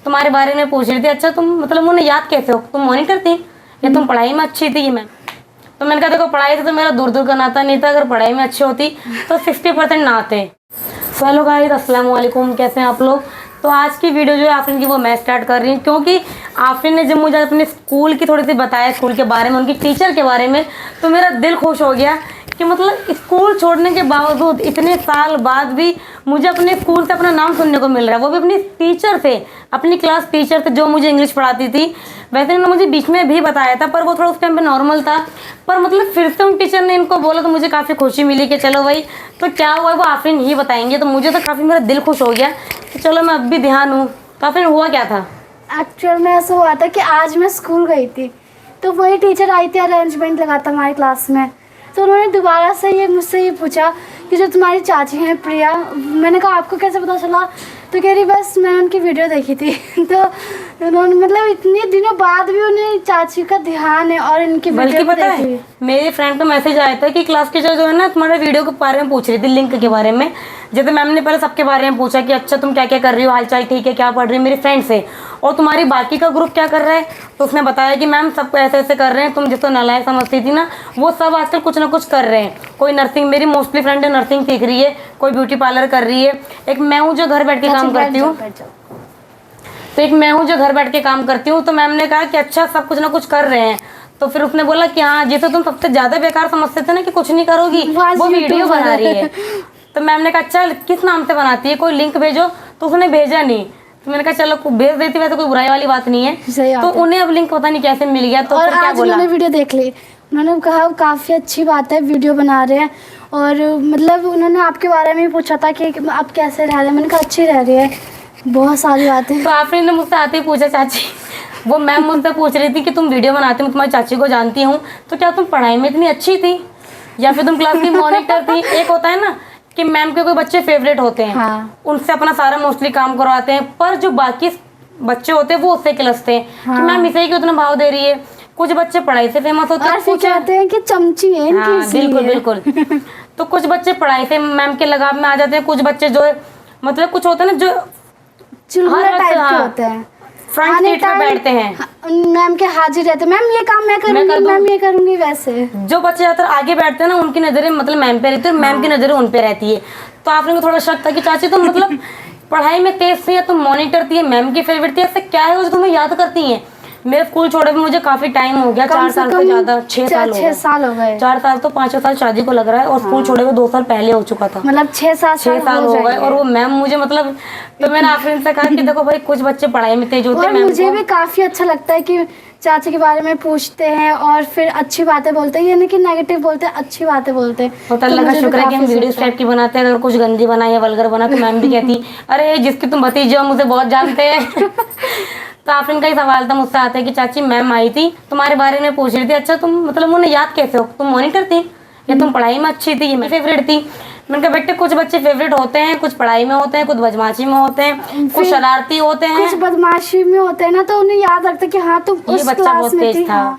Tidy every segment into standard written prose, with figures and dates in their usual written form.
तुम्हारे बारे में पूछ रही थी। अच्छा तुम मतलब उन्हें याद कैसे हो, तुम मॉनिटर थी या तुम पढ़ाई में अच्छी थी? मैम तो मैंने कहा देखो पढ़ाई से तो मेरा दूर दूर का नाता नहीं था, अगर पढ़ाई में अच्छी होती तो 60% ना आते। सो हेलो गाइस, अस्सलाम वालेकुम, कैसे हैं आप लोग। तो आज की वीडियो जो है आफरीन की वो मैं स्टार्ट कर रही हूँ, क्योंकि आफरीन ने जब मुझे अपने स्कूल की थोड़ी सी बताया, स्कूल के बारे में, उनकी टीचर के बारे में, तो मेरा दिल खुश हो गया कि मतलब स्कूल छोड़ने के बावजूद इतने साल बाद भी मुझे अपने स्कूल से अपना नाम सुनने को मिल रहा है, वो भी अपनी टीचर से, अपनी क्लास टीचर से जो मुझे इंग्लिश पढ़ाती थी। वैसे उन्होंने मुझे बीच में भी बताया था, पर वो थोड़ा उस टाइम पे नॉर्मल था, पर मतलब फिर से उन टीचर ने इनको बोला तो मुझे काफ़ी खुशी मिली कि चलो भाई तो क्या हुआ वो आफरीन ही बताएंगे। तो मुझे तो काफ़ी मेरा दिल खुश हो गया कि चलो मैं अब भी ध्यान हूँ। तो आफरीन हुआ क्या था? एक्चुअल में ऐसा हुआ था कि आज मैं स्कूल गई थी तो वही टीचर आई थी, अरेंजमेंट लगा था हमारी क्लास में। तो उन्होंने दोबारा से मुझसे ये पूछा कि जो तुम्हारी चाची हैं प्रिया, मैंने कहा आपको कैसे पता चला? तो कह रही बस मैंने उनकी वीडियो देखी थी। तो उन्होंने मतलब इतने दिनों बाद भी उन्हें चाची का ध्यान है और इनकी वीडियो पता है मेरे फ्रेंड का मैसेज आया था कि क्लास टीचर जो है ना तुम्हारे वीडियो के बारे में पूछ रही थी, लिंक के बारे में। जैसे मैम ने पहले सबके बारे में पूछा कि अच्छा तुम क्या क्या कर रही हो, हाल चाल ठीक है, क्या पढ़ रही हो मेरी फ्रेंड से, और तुम्हारी बाकी का ग्रुप क्या कर रहा है। तो उसने बताया कि मैम सब ऐसे ऐसे कर रहे हैं, तुम जिसको नालायक समझती थी ना वो सब आजकल कुछ ना कुछ कर रहे हैं। कोई नर्सिंग, मेरी मोस्टली फ्रेंड है नर्सिंग सीख रही है, कोई ब्यूटी पार्लर कर रही है, एक मैं हूँ जो घर बैठ के काम करती हूँ, तो एक मैं हूँ जो घर बैठ के काम करती हूँ। तो मैम ने कहा कि अच्छा सब कुछ ना कुछ कर रहे हैं। तो फिर उसने बोला कि हाँ जैसे तुम सबसे ज़्यादा बेकार समझते थे ना कि कुछ नहीं करोगी, वो वीडियो बना रही है। तो मैम ने कहा अच्छा किस नाम से बनाती है, कोई लिंक भेजो। तो उसने भेजा नहीं, तो मैंने कहा चलो भेज देती, वैसे कोई बुराई वाली बात नहीं है। तो उन्हें अब लिंक पता नहीं कैसे मिल गया। तो और फिर क्या बोला? उन्होंने वीडियो देख ली, उन्होंने कहा काफ़ी अच्छी बात है वीडियो बना रहे हैं, और मतलब उन्होंने आपके बारे में भी पूछा था कि आप कैसे रह रहे हैं। मैंने कहा अच्छी रह रही है, बहुत सारी बातें। तो आफरीन ने मुझसे आते ही पूछा चाची, वो मैम मुझसे पूछ रही थी कि तुम वीडियो बनाती हो, मैं तुम्हारी चाची को जानती हूँ, तो क्या तुम पढ़ाई में इतनी अच्छी थी या फिर तुम क्लास की मॉनिटर थी? एक होता है ना कि मैम के कोई बच्चे फेवरेट होते हैं, हाँ। उनसे अपना सारा मोस्टली काम करवाते हैं, पर जो बाकी बच्चे होते हैं वो उससे किलसते हैं, हाँ। कि मैम इसे क्यों उतना भाव दे रही है। कुछ बच्चे पढ़ाई से फेमस होते हैं, कुछ कहते हैं कि चमची है इनकी, हाँ, बिल्कुल बिल्कुल। तो कुछ बच्चे पढ़ाई से मैम के लगाव में आ जाते हैं, कुछ बच्चे जो मतलब कुछ होते हैं ना जो चुलबुला टाइप के होते हैं, फ्रंट सीट पे बैठते हैं, मैम के हाजिर रहते हैं, मैम ये काम मैं करूंगी, मैम ये करूंगी। वैसे जो बच्चे ज्यादातर आगे बैठते हैं ना उनकी नजरें मतलब मैम पे रहती है, मैम की नजरें उन पे रहती है। तो आपने को थोड़ा शक था कि चाची तुम मतलब पढ़ाई में तेज थी या तुम मॉनिटर थी, मैम की फेवरेट थी, ऐसा क्या है जो तुम्हें याद करती हैं? मेरे स्कूल छोड़े मुझे काफी टाइम हो गया, 4 साल से ज्यादा, 6 साल हो गए। 4 साल तो 5 साल शादी को लग रहा है, और स्कूल छोड़े हुए 2 साल पहले हो चुका था, मतलब 6 साल हो गए। और वो मैम मुझे मतलब, तो मैंने आफरीन से कहा कि देखो भाई कुछ बच्चे पढ़ाई में तेज होते हैं, मुझे भी काफी अच्छा लगता है कि चाची के बारे में पूछते हैं और फिर अच्छी बातें बोलते हैं, ये नहीं कि नेगेटिव बोलते हैं, अच्छी बातें बोलते हैं। तो अल्लाह का शुक्र है कि हम वीडियो टाइप की बनाते हैं। अगर कुछ गंदी बना या वल्गर बना तो मैम भी कहती अरे जिसकी तुम भतीजी हो मुझे बहुत जानते हैं। तो आफरीन का ही सवाल था मुझसे आता है कि चाची मैम आई थी तुम्हारे बारे में पूछ रही थी, अच्छा तुम मतलब उन्हें याद कैसे हो, तुम मॉनिटर थी या तुम पढ़ाई में अच्छी थी, ये मेरी फेवरेट थी। मैंने कहा बेटे कुछ बच्चे फेवरेट होते हैं, कुछ पढ़ाई में होते हैं, कुछ बदमाशी में होते हैं, कुछ शरारती होते हैं, कुछ बदमाशी में होते हैं ना, तो उन्हें याद रखते कि हाँ तुम उस बच्चा बहुत तेज था।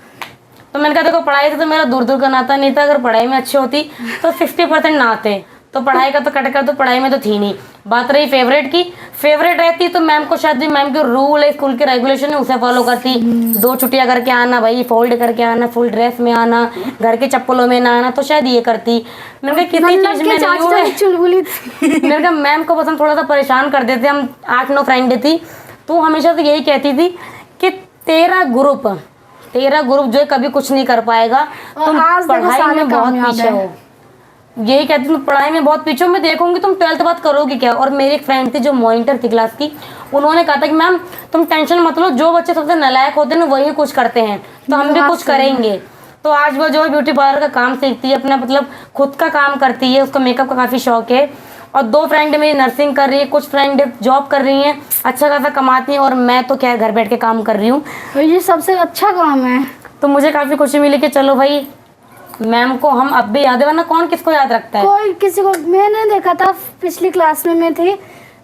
तो मैंने कहा देखो पढ़ाई से तो मेरा दूर दूर का नाता नहीं था, अगर पढ़ाई में अच्छी होती तो 60% ना आते। तो पढ़ाई का तो कट कर, तो पढ़ाई में तो थी नहीं। बात रही फेवरेट की, फेवरेट रहती तो मैम को शायद मैम के रूल है, स्कूल के रेगुलेशन है, उसे फॉलो करती। 2 छुट्टियां करके आना भाई, फोल्ड करके आना, फुल ड्रेस में आना, घर के चप्पलों में ना आना, तो शायद ये करती। मैंने कहा किसी चीज में नहीं हुए। मैंने कहा मैम को बस हम थोड़ा सा परेशान कर देते, हम 8-9 फ्रेंड थी, तो हमेशा से यही कहती थी कि तेरा ग्रुप जो है कभी कुछ नहीं कर पाएगा, तुम पढ़ाई में बहुत पीछे हो। यही कहती तुम पढ़ाई में बहुत पीछे हो, मैं देखूंगी तुम 12th बाद करोगी क्या। और मेरी एक फ्रेंड थी जो मॉनिटर थी क्लास की, उन्होंने कहा था कि मैम तुम टेंशन मत लो, जो बच्चे सबसे नालायक होते हैं ना वही कुछ करते हैं, तो हम भी कुछ करेंगे। तो आज वो जो ब्यूटी पार्लर का काम सीखती है, अपना मतलब खुद का काम करती है, उसको मेकअप का काफ़ी शौक है। और 2 फ्रेंड मेरी नर्सिंग कर रही है, कुछ फ्रेंड जॉब कर रही हैं, अच्छा खासा कमाती हैं, और मैं तो क्या घर बैठ के काम कर रही हूँ। ये सबसे अच्छा काम है। तो मुझे काफ़ी खुशी मिली कि चलो भाई मैम को हम अब भी याद है, वरना कौन किसको याद रखता है। कोई किसी को, मैंने देखा था पिछली क्लास में मैं थी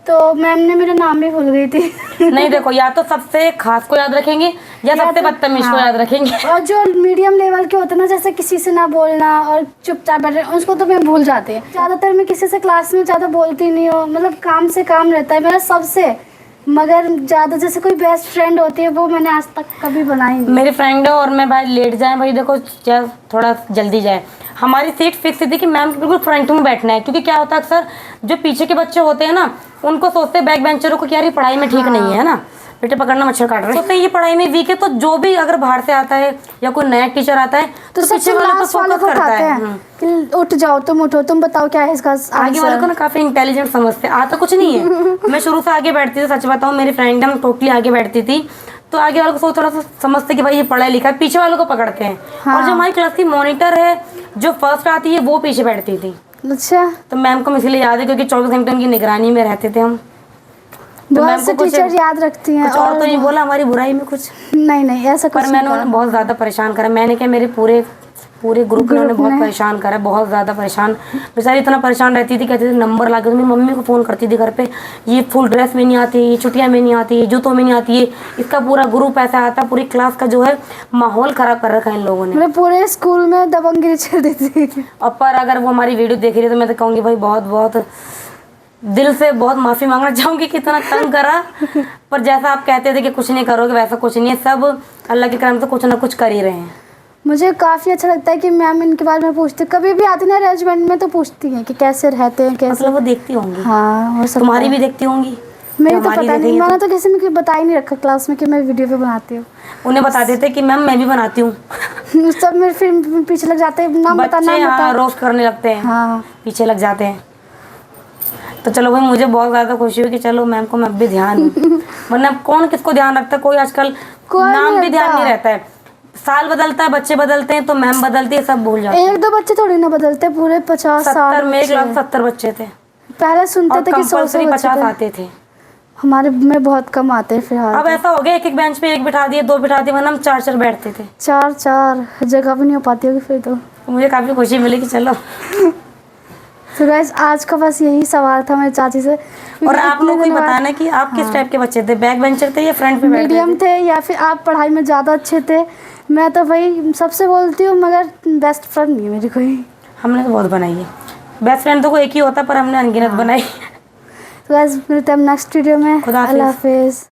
तो मैम ने मेरा नाम भी भूल गई थी। नहीं देखो, या तो सबसे खास को याद रखेंगे या सबसे बदतमीज को याद रखेंगे। और जो मीडियम लेवल के होते हैं ना, जैसे किसी से ना बोलना और चुपचाप बैठे, उसको तो मैं भूल जाती है। ज़्यादातर मैं किसी से क्लास में ज़्यादा बोलती नहीं हूँ, मतलब काम से काम रहता है मेरा। सबसे मगर ज़्यादा जैसे कोई बेस्ट फ्रेंड होती है वो मैंने आज तक कभी बनाई नहीं। मेरी फ्रेंड है और मैं भाई लेट जाए भाई, देखो चाहे थोड़ा जल्दी जाए, हमारी सीट फिक्स थी कि मैम बिल्कुल फ्रंट में बैठना है, क्योंकि क्या होता है अक्सर जो पीछे के बच्चे होते हैं ना, उनको सोचते हैं बैक बेंचरों को कि यार ये पढ़ाई में ठीक नहीं है ना, बेटे पकड़ना मच्छर काट रहे हैं, सोचते हैं ये पढ़ाई में वीक है, तो जो भी अगर बाहर से आता है या कोई नया टीचर आता है तो पीछे वालों को फोकस करता है कि उठ जाओ, तुम उठो, तुम बताओ क्या है इसका आगे वालों को ना काफी इंटेलिजेंट समझते हैं, आता कुछ नहीं है। मैं शुरू से आगे बैठती थी, सच बताऊं मेरी फ्रेंड हम टोटली आगे बैठती थी, तो आगे वालों को थोड़ा सा समझते कि भाई ये पढ़ा लिखा है, पीछे वालों को पकड़ते हैं। और जो हमारी क्लास की मॉनिटर है जो फर्स्ट आती है वो पीछे बैठती थी। अच्छा, तो मैम को इसलिए याद है क्योंकि 24 घंटे उनकी निगरानी में रहते थे हम। तो बहुत से टीचर याद रखती हैं। और तो नहीं बोला हमारी बुराई में कुछ, नहीं ऐसा कुछ पर मैंने उन्हें बहुत ज्यादा परेशान करा। मैंने क्या मेरे पूरे ग्रुप ने बहुत परेशान करा, बहुत ज़्यादा परेशान। बेचारी इतना परेशान रहती थी, कहती थी नंबर ला के, तो मेरी मम्मी को फ़ोन करती थी घर पे, ये फुल ड्रेस में नहीं आती, ये छुट्टियाँ में नहीं आती, ये जूतों में नहीं आती है, इसका पूरा ग्रुप ऐसा आता, पूरी क्लास का जो है माहौल ख़राब कर रखा है इन लोगों ने। मेरे पूरे स्कूल में दबंगगिरी चल रही थी। और पर अगर वो हमारी वीडियो देख रही है तो मैं तो कहूँगी भाई बहुत बहुत दिल से बहुत माफ़ी मांगना चाहूँगी कि इतना तंग करा। पर जैसा आप कहते थे कि कुछ नहीं करोगे, वैसा कुछ नहीं है, सब अल्लाह के करम से कुछ ना कुछ कर ही रहे हैं। मुझे काफ़ी अच्छा लगता है कि मैम इनके बारे में पूछती, कभी भी आती ना अरेंजमेंट में तो पूछती हैं कि कैसे रहते हैं, कैसे। मतलब वो देखती होंगी। हाँ, हो सकता तुम्हारी भी देखती होंगी। मेरी तो पता नहीं, मैंने तो किसी में बता ही नहीं रखा क्लास में कि मैं वीडियो पे बनाती हूँ। उन्हें बता देते कि मैम मैं भी बनाती हूँ। सब मेरे फिर पीछे लग जाते हैं, नाम बता, नाम बता, रोस्ट करने लगते हैं। हाँ, पीछे लग जाते हैं। तो चलो भाई मुझे बहुत ज़्यादा खुशी हुई कि चलो मैम को मैं भी ध्यान दूँ। वरना कौन किसको ध्यान रखता है, कोई आजकल नाम भी ध्यान नहीं रहता है। साल बदलता है, बच्चे बदलते हैं तो मैम बदलती है, सब भूल जाते हैं। 1-2 बच्चे थोड़ी ना बदलते, पूरे 50-60। मेरे क्लास 70 बच्चे थे। पहले सुनते थे कि 100 50 आते थे, हमारे में बहुत कम आते हैं फिलहाल। अब ऐसा हो गया एक बेंच पे एक बिठा दिए, 2 बिठा दिए, वरना हम 4 बैठते थे। 4 जगह भी नहीं हो पाती होगी फिर तो। मुझे काफ़ी खुशी मिली कि चलो। तो गाइस आज का बस यही सवाल था मेरी चाची से। और आप लोग को बताना कि आप किस टाइप के बच्चे थे, बैक बेंचर थे या फ्रंट पे बैठते थे? मीडियम थे या फिर आप पढ़ाई में ज़्यादा अच्छे थे? मैं तो भाई सबसे बोलती हूँ, मगर बेस्ट फ्रेंड नहीं है मेरी कोई। हमने तो बहुत बनाई है, बेस्ट फ्रेंड तो कोई एक ही होता, पर हमने अनगिनत बनाई। तो गाइस मिलते हैं नेक्स्ट वीडियो में। खुदा हाफिज़। अल्लाह हाफिज़।